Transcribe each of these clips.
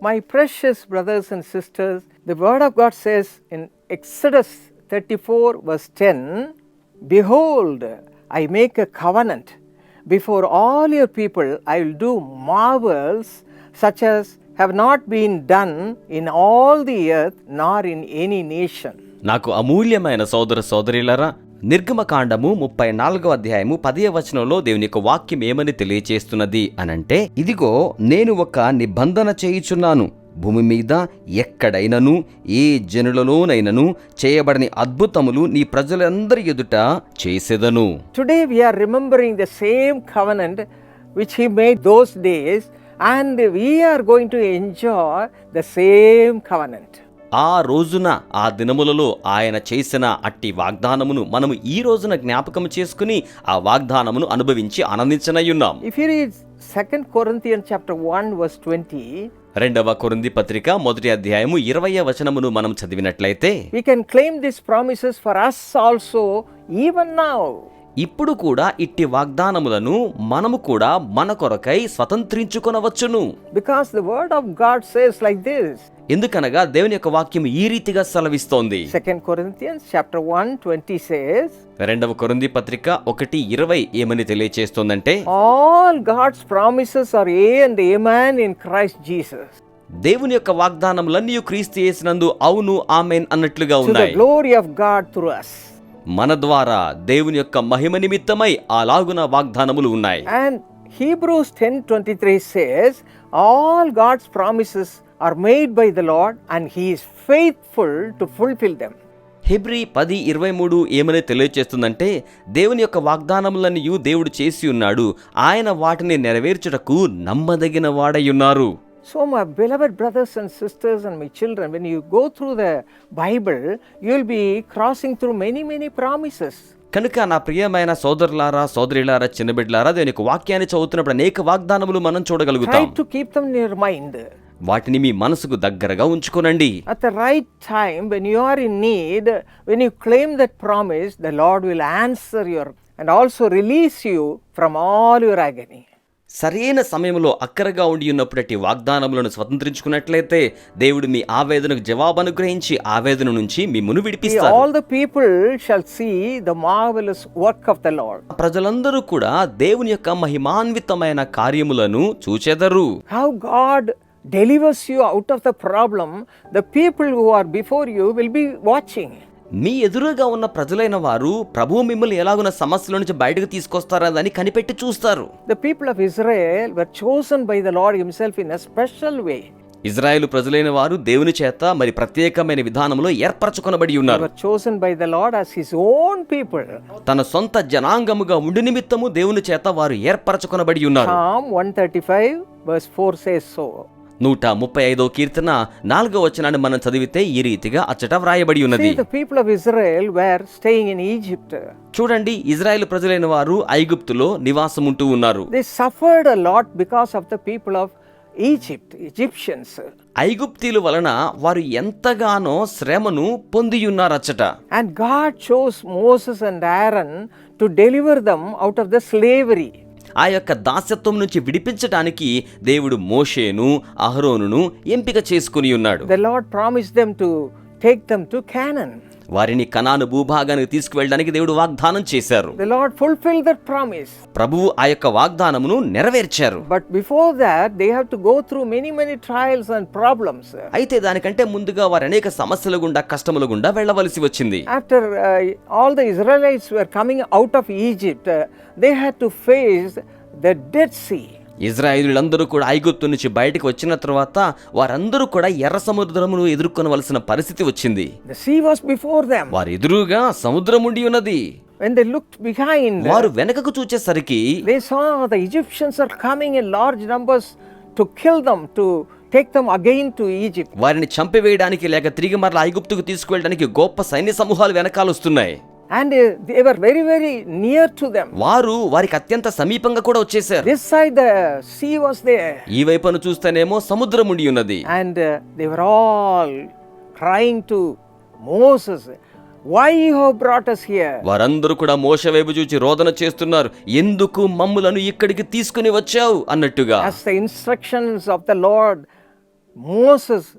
My precious brothers and sisters, the word of God says in Exodus 34 verse 10, behold, I make a covenant before all your people. I will do marvels such as have not been done in all the earth, nor in any nation. నాకు అమూల్యమైన సోదర సోదరులారా, నిర్గమకాండము 34వ అధ్యాయము 10వ వచనంలో దేవుని యొక్క వాక్యం ఏమని తెలియచేస్తున్నది అనంటే, ఇదిగో నేను ఒక నిబంధన చేయుచున్నాను, భూమి మీద ఎక్కడైనను ఏ జనులలోనైనను చేయబడని అద్భుతములు నీ ప్రజలందరి ఎదుట చేసెదను. Today we are remembering the same covenant which he made those days, and we are going to enjoy the same covenant. ఆ రోజున ఆ దినములలో ఆయన చేసిన అట్టి వాగ్దానమును మనము ఈ రోజున జ్ఞాపకం చేసుకుని ఆ వాగ్దానమును అనుభవించి ఆనందించనయ్యున్నాం. If you read 2 Corinthians chapter 1 verse 20, రెండవ కొరింథీ పత్రిక 1వ అధ్యాయము 20వ వచనమును మనం చదివినట్లయితే, we can claim these promises for us also even now. ఇప్పుడు కూడా ఇట్టి వాగ్దానములను మనము కూడా మన కొరకై స్వతంత్రించుకొనవచ్చును. Because the word of God says like this. ఎందుకనగా దేవుని యొక్క వాక్యం ఈ రీతిగా సెలవిస్తోంది. 2 Corinthians chapter 1:20 says, రెండవ కొరింథీ పత్రిక 1:20 ఏమని తెలియచేస్తోందంటే, all God's promises are yea and amen in Christ Jesus. దేవుని యొక్క వాగ్దానములన్నీ క్రీస్తు యేసునందు అవును ఆమేన్ అన్నట్లుగా To the ఉన్నాయి. glory of God through us. మన ద్వారా దేవుని యొక్క మహిమ నిమిత్తమై అలాగున వాగ్దానములు ఉన్నాయి. And Hebrews 10:23 says, all God's promises are made by the Lord and he is faithful to fulfill them. Hebrew 10:23 ఏమని తెలియచేస్తుందంటే, దేవుని యొక్క వాగ్దానములన్నీ దేవుడు చేసి ఉన్నాడు, ఆయన వాటిని నెరవేర్చుటకు నమ్మదగిన వాడై ఉన్నారు. So my beloved brothers and sisters and my children, when you go through the Bible, you will be crossing through many promises. కనుక నా ప్రియమైన సోదరులారా సోదరిలారా చిన్నబిడ్డలారా, దేవుని యొక్క వాక్యాన్ని చదువుతున్నప్పుడు అనేక వాగ్దానములు మనం చూడగలుగుతాం. Try to keep them in your mind. వాటిని మీ మనసుకు దగ్గరగా ఉంచుకోనండి. At the right time, when you are in need, when you claim that promise, the Lord will answer your and also release you from all your agony. సరైన సమయంలో అక్కరగా ఉండి ఉన్నప్పుడట్టి వాగ్దానములను స్వతంత్రించుకున్నట్లయితే దేవుడు మీ ఆవేదనకు జవాబు అనుగ్రహించి ఆవేదన నుంచి మిమ్మును విడిపిస్తారు. All the people shall see the marvelous work of the Lord. ప్రజలందరూ కూడా దేవుని యొక్క మహిమాన్వితమైన కార్యములను చూచెదరు. How God delivers you out of the problem, the people who are before you will be watching. మీ ఎదురుగా ఉన్న ప్రజలైన వారు ప్రభువు మిమ్మల్ని ఎలాగున్న సమస్యల నుంచి బయటకు తీసుకొస్తారని కనిపెట్టి చూస్తారు. The people of Israel were chosen by the Lord himself in a special way. Israel ప్రజలైన వారు దేవుని చేత మరి ప్రత్యేకమైన విధానంలో ఏర్పరచుకొనబడి ఉన్నారు. They were chosen by the Lord as his own people. తన సొంత జనాంగముగా ఉండి నిమిత్తము దేవుని చేత వారు ఏర్పరచుకొనబడి ఉన్నారు. Psalm 135 verse 4 says so. 135వ కీర్తన 4వ వచనాన్ని మనం చదివితే ఈ రీతిగా అచ్చట వ్రాయబడి ఉన్నది. See, the people of Israel were staying in Egypt. చూడండి, ఇజ్రాయేలు ప్రజలైన వారు ఐగుప్తులో నివాసం ఉంటూ ఉన్నారు. They suffered a lot because of the people of Egypt, Egyptians. ఐగుప్తీయుల వలన వారు ఎంతగానో శ్రమను పొంది ఉన్నారచ్చట. And God chose Moses and Aaron to deliver them out of the slavery. ఆ యొక్క దాస్యత్వం నుంచి విడిపించడానికి దేవుడు మోషేను అహరోనును ఎంపిక చేసుకుని ఉన్నాడు. The Lord promised them to take them to Canaan. వారిని కనాను భూభాగానికి తీసుకువెళ్ళడానికి దేవుడు వాగ్దానం చేశారు. The Lord fulfilled that promise. ప్రభువు ఆ యొక్క వాగ్దానమును నెరవేర్చారు. But before that they have to go through many trials and problems. అయితే దానికంటే ముందుగా వారు అనేక సమస్యల గుండా కష్టముల గుండా వెళ్ళవలసి వచ్చింది. After all the Israelites were coming out of Egypt, they had to face the Dead Sea. ఇజ్రాయేలీయులందరూ కూడా ఐగుప్తు నుంచి బయటకు వచ్చిన తర్వాత వారందరూ కూడా ఎర్ర సముద్రమును ఎదుర్కొనవలసిన పరిస్థితి వచ్చింది. The sea was before them. వారి ఎదురుగా సముద్రం ఉండి ఉన్నది. When they looked behind, వారు వెనకకు చూచేసరికి they saw the Egyptians are coming in large numbers to kill them, to take them again to Egypt. వారిని చంపివేయడానికి లేక తిరిగి మరలా ఐగుప్తుకు తీసుకువెళ్ళడానికి గొప్ప సైన్య సమూహాలు వెనకాల వస్తున్నాయి. And they were very near to them. వారు వారికి అత్యంత సమీపంగా కూడా వచ్చేసారు. This side the sea was there. ఈ వైపును చూస్తేనేమో సముద్రం ఉండి ఉన్నది. And they were all crying to Moses, why you have brought us here? వారందరూ కూడా మోషే వైపు చూచి రోదన చేస్తున్నారు, ఎందుకు మమ్ములను ఇక్కడికి తీసుకుని వచ్చావు అన్నట్టుగా. As the instructions of the Lord Moses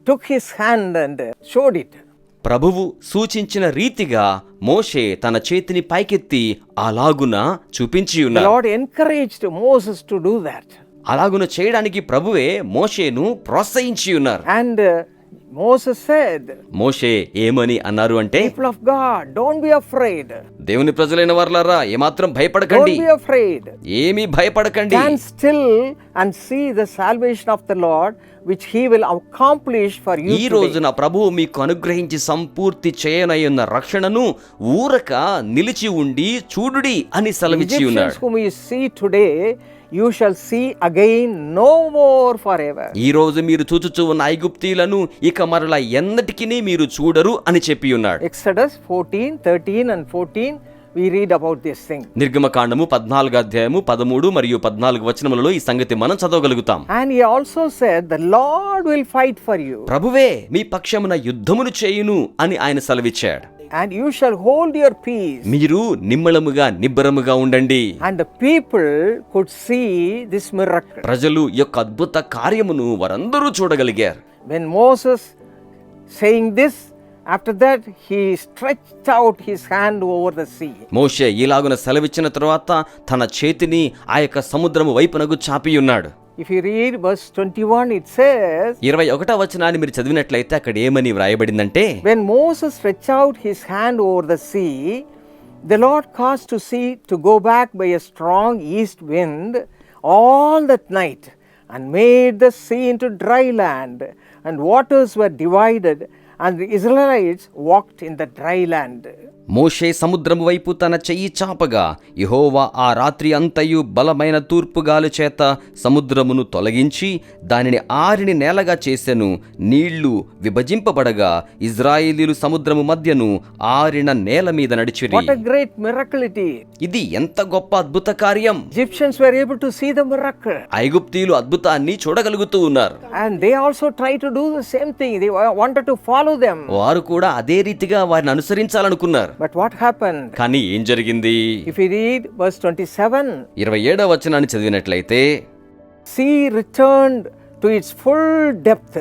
took his hand and showed it. ప్రభువు సూచించిన రీతిగా మోషే తన చేతిని పైకెత్తి అలాగున చూపించి The ఉన్నారు. Lord encouraged Moses to do that. అలాగున చేయడానికి ప్రభువే మోషేను ప్రోత్సహించి ఉన్నారు. And Moses said, మోషే ఏమని అన్నారు అంటే, people of God, don't be afraid. దేవుని ప్రజలైన వారలారా ఏమాత్రం భయపడకండి, Don't be afraid. ఏమీ భయపడకండి. Stand still and see the salvation of the Lord, which he will accomplish for you ఈ today. రోజున ప్రభువు మీకు అనుగ్రహించి సంపూర్తి చేయనయ్యున్న రక్షణను ఊరక నిలిచి ఉండి చూడుడి అని సెలవిచ్చి Egyptians ఉన్నాడు. whom you see today, you shall see again no more forever. ఈ రోజు మీరు చూచుచూ ఉన్న ఐగుప్తీయులను ఇక మరలా ఎన్నటికీ మీరు చూడరు అని చెప్పి ఉన్నాడు. Exodus 14, 13 and 14, we read about this thing. నిర్గమకాండము 14 అధ్యాయము 13 మరియు 14 వచనములలో ఈ సంగతి మనం చదవగలుగుతాం. And he also said, the Lord will fight for you, ప్రభువే మీ పక్షమున యుద్ధమును చేయును అని ఆయన సెలవిచ్చాడు. and you shall hold your peace. మీరు నిమ్మళముగా నిబ్బరముగా ఉండండి. And the people could see this miracle. ప్రజలు ఈ యొక్క అద్భుత కార్యమును వారందరూ చూడగలిగారు. When Moses saying this, after that he stretched out his hand over the sea. మోషే ఇలాగున సెలవిచ్చిన తరువాత తన చేతిని ఆ యొక్క సముద్రము వైపునకు చాపి ఉన్నాడు. If you read verse 21, it says, 21వ వచనాన్ని మీరు చదివినట్లయితే అక్కడ ఏమని వ్రాయబడిందంటే, when Moses stretched out his hand over the sea, the Lord caused the sea to go back by a strong east wind all that night, and made the sea into dry land, and waters were divided, and the Israelites walked in the dry land. మోషే సముద్రము వైపు తన చెయ్యి చాపగా యెహోవా ఆ రాత్రి అంతయు బలమైన తూర్పుగాలి చేత సముద్రమును తొలగించి దానిని ఆరిని నేలగా చేసెను. నీళ్లు విభజింపబడగా ఇజ్రాయేలీలు సముద్రము మధ్యను ఆరిన నేల మీద నడిచిరి. What a great miracle it is! ఇది ఎంత గొప్ప అద్భుత కార్యం! Egyptians were able to see the miracle, ఐగుప్తీయులు అద్భుతాన్ని చూడగలుగుతూ ఉన్నారు. and they also tried to do the same thing. They wanted to follow them. వారు కూడా అదే రీతిగా వారిని అనుసరించాలనుకున్నారు. But what happened? కానీ ఏం జరిగింది? If you read verse 27, 27వ వచనాన్ని చదివినట్లయితే, sea returned to its full depth,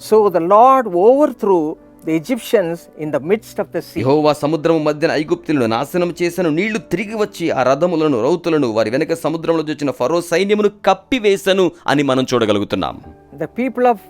so the Lord overthrew the Egyptians in the midst of the sea. యెహోవా సముద్రము మధ్యన ఐగుప్తులను నాశనం చేసెను. నీళ్లు తిరిగి వచ్చి ఆ రథములను రౌతులను వారి వెనక సముద్రంలో వచ్చిన ఫరో సైన్యమును కప్పివేసెను అని మనం చూడగలుగుతున్నాం. The people of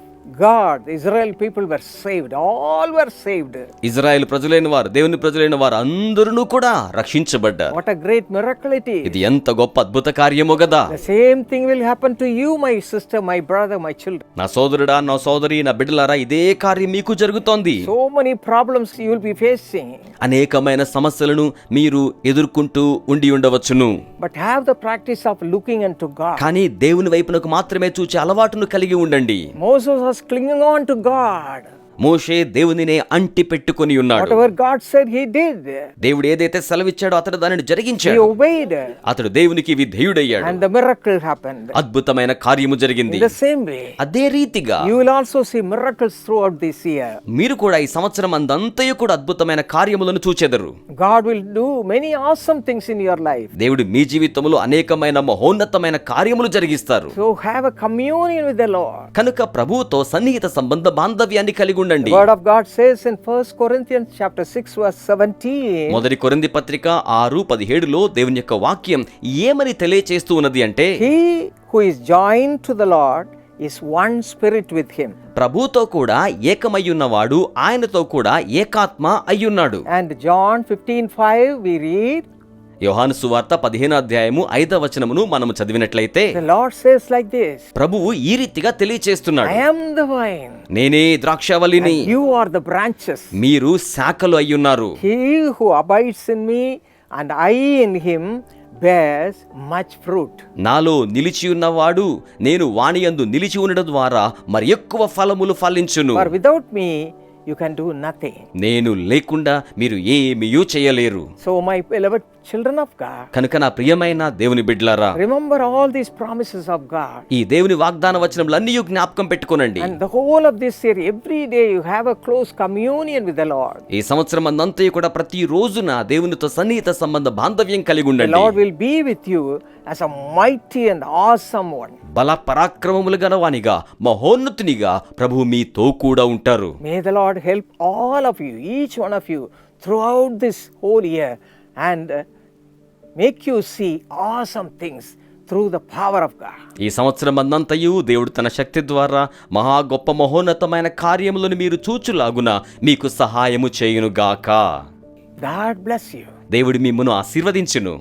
God, the Israel people were saved. All were saved. Israel ప్రజలైన వారు, దేవుని ప్రజలైన వారు అందరూ కూడా రక్షించబడ్డారు. What a great miracle it is. ఇది ఎంత గొప్ప అద్భుత కార్యమో గదా! The same thing will happen to you, my sister, my brother, my children. నా సోదరుడా, నా సోదరి, నా బిడ్డలారా, ఇదే కార్యం మీకు జరుగుతోంది. So many problems you will be facing. అనేకమైన సమస్యలను మీరు ఎదుర్కొంటూ ఉండి ఉండవచ్చును. But have the practice of looking unto God. కానీ దేవుని వైపునకు మాత్రమే చూచే అలవాటును కలిగి ఉండండి. Moses was clinging on to God. మోషే దేవునినే అంటి పెట్టుకొని ఉన్నాడు. Whatever God said, he did. దేవుడు ఏదైతే సెలవిచ్చాడో అతడు దానిని He జరిగించాడు. obeyed. అతడు దేవునికి విధేయుడయ్యాడు. And the miracle happened. అద్భుతమైన కార్యము జరిగింది. In the same way, అదే రీతిగా you will also see miracles throughout this year. మీరు కూడా ఈ సంవత్సరం అందంతయు కూడా అద్భుతమైన కార్యములను చూచెదరు. God will do many awesome things in your life. దేవుడు మీ జీవితంలో అనేకమైన మహోన్నతమైన కార్యములు జరిగిస్తారు. So have a communion with the Lord. కనుక ప్రభువుతో సన్నిహిత సంబంధ బాంధవ్యాన్ని కలిగి ఉండండి. The word of God says in 1 Corinthians chapter 6 verse 17. మొదటి కొరింథీ పత్రిక 6:17లో దేవుని యొక్క వాక్యం ఏమని తెలియచేస్తూ ఉన్నది అంటే, He who is joined to the Lord is one spirit with him. ప్రభుతో కూడా ఏకమయ్యున్నవాడు ఆయనతో కూడా ఏకాత్మ అయ్యున్నాడు. And John 15:5 we read, యోహాను సువార్త 15వ అధ్యాయము 5వ వచనమును మనము చదివినట్లయితే, the Lord says like this, ప్రభువు ఈ రీతిగా తెలియచేస్తున్నాడు, I am the vine, నేనే ద్రాక్షవల్లిని, and you are the branches. మీరు శాఖలు అయ్యున్నారు. He who abides in me and I in him bears much fruit. నాలో నిలిచి ఉన్నవాడు నేను వానియందు నిలిచి ఉండడం ద్వారా మరి ఎక్కువ ఫలములు ఫలించును. For without me you can do nothing. నేను లేకుండా మీరు ఏమీయూ చేయలేరు. So my beloved children of God, కనుక నా ప్రియమైన దేవుని బిడ్డలారా, remember all these promises of God. ఈ దేవుని వాగ్దాన వచనములన్నీ జ్ఞాపకం పెట్టుకోనండి. And the whole of this year, every day you have a close communion with the Lord. ఈ సంవత్సరం అంతా కూడా ప్రతి రోజున దేవునితో సన్నిహిత సంబంధ బాంధవ్యం కలిగి The ఉండండి. Lord will be with you as a mighty and awesome one. బల పరాక్రమములు గలవానిగా, మహోన్నతునిగా ప్రభువు మీతో కూడా ఉంటారు. May the Lord help all of you, each one of you, throughout this whole year and make you see awesome things through the power of God. ఈ సంవత్సరం అంతయు దేవుడు తన శక్తి ద్వారా మహా గొప్ప మహోన్నతమైన కార్యములను మీరు చూచులాగున మీకు సహాయము చేయునుగాక. God bless you. దేవుడు మిమ్మును ఆశీర్వదించును.